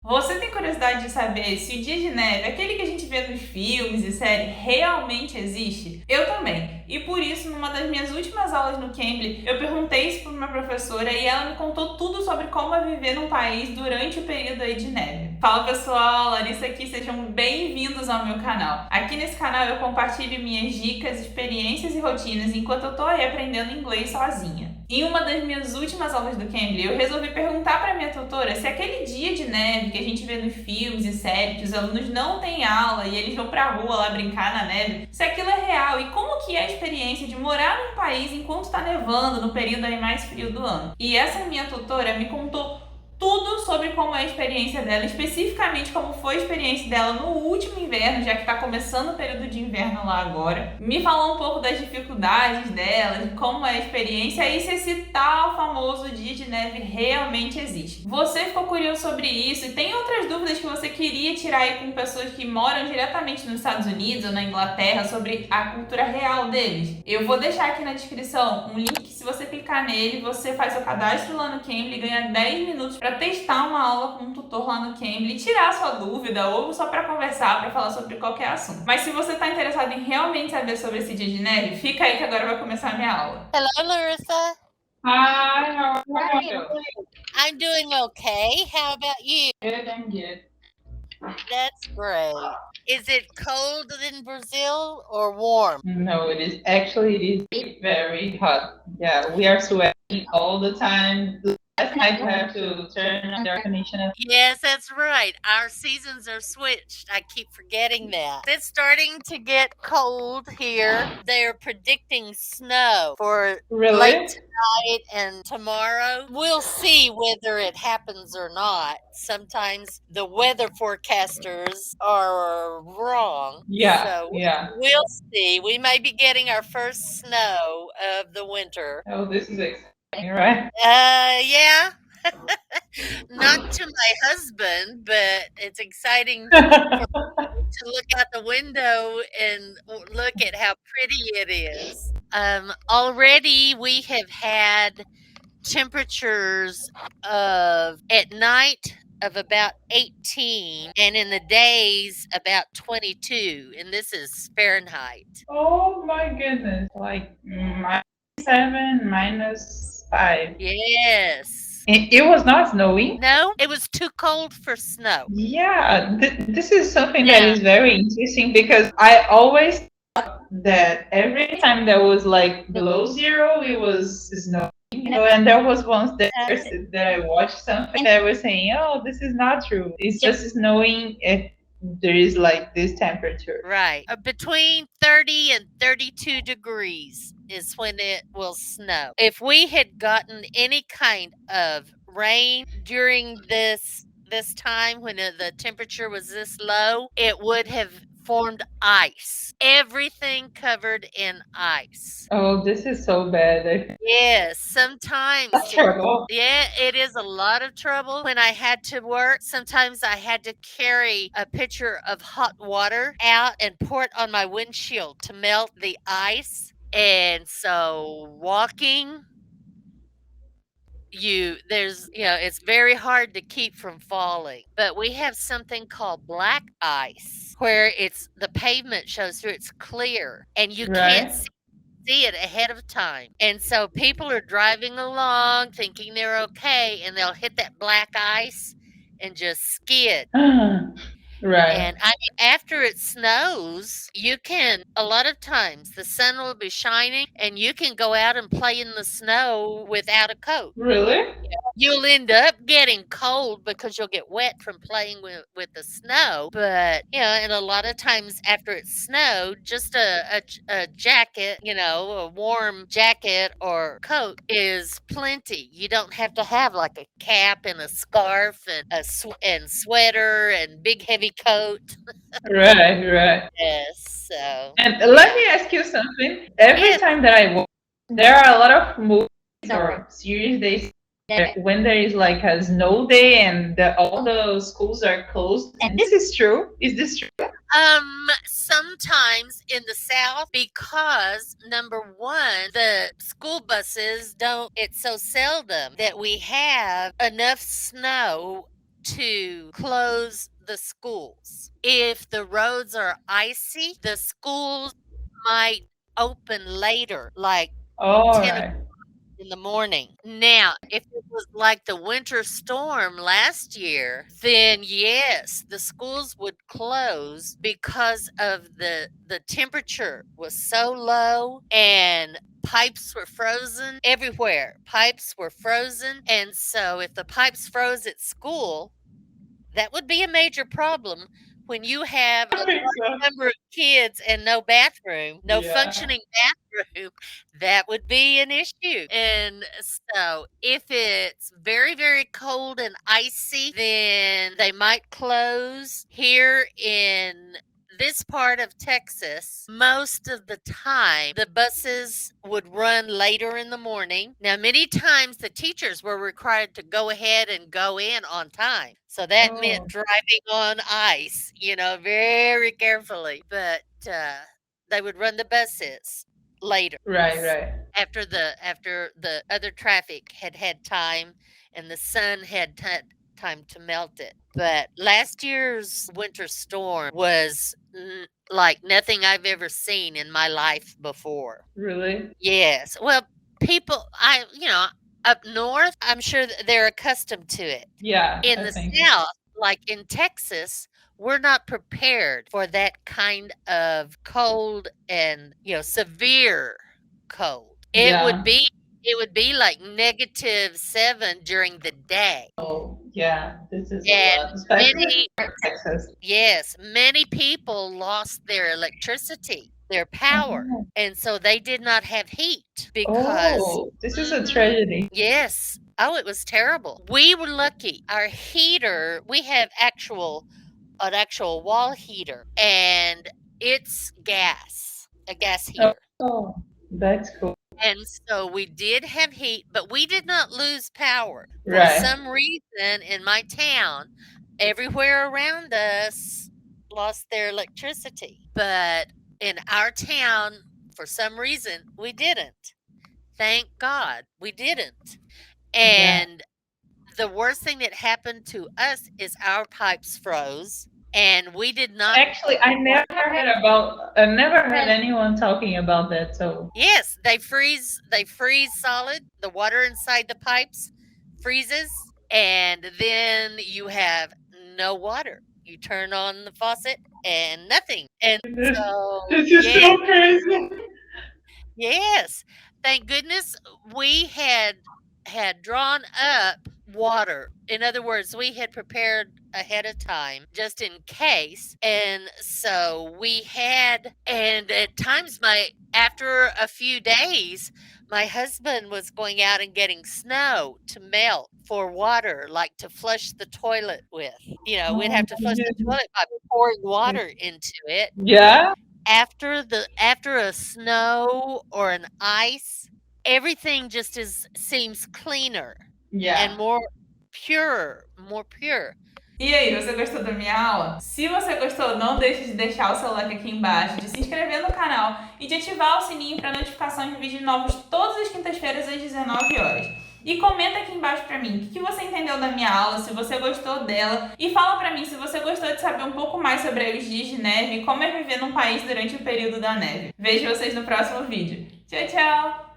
Você tem curiosidade de saber se o dia de neve, aquele que a gente vê nos filmes e séries, realmente existe? Eu também. E por isso, numa das minhas últimas aulas no Cambly, eu perguntei isso para uma professora e ela me contou tudo sobre como é viver num país durante o período aí de neve. Fala pessoal, Larissa aqui, sejam bem-vindos ao meu canal. Aqui nesse canal eu compartilho minhas dicas, experiências e rotinas enquanto eu tô aí aprendendo inglês sozinha. Em uma das minhas últimas aulas do Cambly, eu resolvi perguntar para minha tutora se aquele dia de neve que a gente vê nos filmes e séries, que os alunos não têm aula e eles vão pra rua lá brincar na neve, se aquilo é real e como que é a experiência de morar num país enquanto está nevando no período aí mais frio do ano. E essa minha tutora me contou tudo sobre como é a experiência dela, especificamente como foi a experiência dela no último inverno, já que está começando o período de inverno lá agora. Me falou um pouco das dificuldades dela, de como é a experiência e se esse tal famoso dia de neve realmente existe. Você ficou curioso sobre isso e tem outras dúvidas que você queria tirar aí com pessoas que moram diretamente nos Estados Unidos ou na Inglaterra sobre a cultura real deles? Eu vou deixar aqui na descrição um link que se você clicar nele, você faz seu cadastro lá no Cambly e ganha 10 minutos para testar uma aula com um tutor lá no Cambly, tirar sua dúvida ou só para conversar, para falar sobre qualquer assunto. Mas se você está interessado em realmente saber sobre esse dia de neve, fica aí que agora vai começar a minha aula. Hello, Larissa. Hi, how are you? I'm doing okay. How about you? Good and good. That's great. Is it cold in Brazil or warm? No, it is actually it is very hot. Yeah, we are sweating all the time. Last night we have to turn on the air conditioner. Yes, that's right. Our seasons are switched. I keep forgetting that. It's starting to get cold here. They're predicting snow for Really? late tonight and tomorrow. We'll see whether it happens or not. Sometimes the weather forecasters are wrong. Yeah, So yeah. we'll see. We may be getting our first snow of the winter. Oh, this is exciting, right? Yeah. Not to my husband, but it's exciting to look out the window and look at how pretty it is. Already we have had temperatures of at night of about 18 and in the days about 22, and this is Fahrenheit. Oh my goodness. Like -7, -5. Yes. It was not snowing? No, it was too cold for snow. Yeah, this is something that is very interesting because I always thought that every time there was like below zero, it was snowing. You know, and there was once that I watched something that was saying, "Oh, this is not true. It's just snowing if there is like this temperature." Right. Between 30 and 32 degrees is when it will snow. If we had gotten any kind of rain during this time when the temperature was this low, it would have formed ice. Everything covered in ice. Oh, this is so bad. Yes, sometimes That's terrible. yeah, it is a lot of trouble. When I had to work, sometimes I had to carry a pitcher of hot water out and pour it on my windshield to melt the ice. And so walking, it's very hard to keep from falling. But we have something called black ice where the pavement shows through, it's clear and you can't Right? see it ahead of time. And so people are driving along thinking they're okay, and they'll hit that black ice and just skid. Right. And I mean, after it snows, a lot of times the sun will be shining and you can go out and play in the snow without a coat. Really? You'll end up getting cold because you'll get wet from playing with the snow. But, and a lot of times after it snowed, just a jacket, a warm jacket or coat is plenty. You don't have to have like a cap and a scarf and sweater and big heavy coat. Right. Yes, so. And let me ask you something. Every time that I watch, there are a lot of movies or series they say when there is like a snow day and all the schools are closed. And this is true. Is this true? Sometimes in the South, because number one, the school buses it's so seldom that we have enough snow to close the schools. If the roads are icy, the schools might open later, like All 10 right. in the morning. Now, if it was like the winter storm last year, then yes, the schools would close because of the temperature was so low and pipes were frozen everywhere. Pipes were frozen, and so if the pipes froze at school, that would be a major problem when you have a I think large so. number of kids and no bathroom, no Yeah. functioning bathroom, that would be an issue. And so if it's very, very cold and icy, then they might close. Here in this part of Texas, most of the time, the buses would run later in the morning. Now, many times the teachers were required to go ahead and go in on time. So that meant Oh, driving on ice, very carefully. But they would run the buses later right, right. after the other traffic had had time and the sun had time to melt it. But last year's winter storm was like nothing I've ever seen in my life before. Really? Yes. Well, people, up north, I'm sure that they're accustomed to it. Yeah, In I the think so. South, like in Texas, we're not prepared for that kind of cold and, severe cold. Yeah. It would be like -7 during the day. Oh, yeah. This is a And lot, especially many for Texas. Yes, many people lost their electricity, their power, Oh, and so they did not have heat because oh, this is a Mhm. tragedy. Yes. Oh, it was terrible. We were lucky. Our heater, we have an actual wall heater, and it's a gas Oh, heater. oh, that's cool. And so we did have heat, but we did not lose power. For Right. some reason in my town, everywhere around us lost their electricity. But in our town, for some reason, we didn't. Thank God we didn't. Yeah. And the worst thing that happened to us is our pipes froze and we did not Actually, I never heard anyone talking about that, so. Yes, they freeze solid. The water inside the pipes freezes and then you have no water. You turn on the faucet and nothing. And This, so, this is yeah, so crazy. yes. Thank goodness we had drawn up water. In other words, we had prepared ahead of time just in case. And so and at times after a few days, my husband was going out and getting snow to melt for water, like to flush the toilet with. We'd Oh have to my flush the goodness. toilet by pouring water into it. Yeah? After a snow or an ice, everything just seems cleaner and Yeah. more pure. E aí, você gostou da minha aula? Se você gostou, não deixe de deixar o seu like aqui embaixo, de se inscrever no canal e de ativar o sininho para notificação de vídeos novos todas as quintas-feiras às 19 horas. E comenta aqui embaixo pra mim o que você entendeu da minha aula, se você gostou dela. E fala pra mim se você gostou de saber um pouco mais sobre os dias de neve e como é viver num país durante o período da neve. Vejo vocês no próximo vídeo. Tchau, tchau!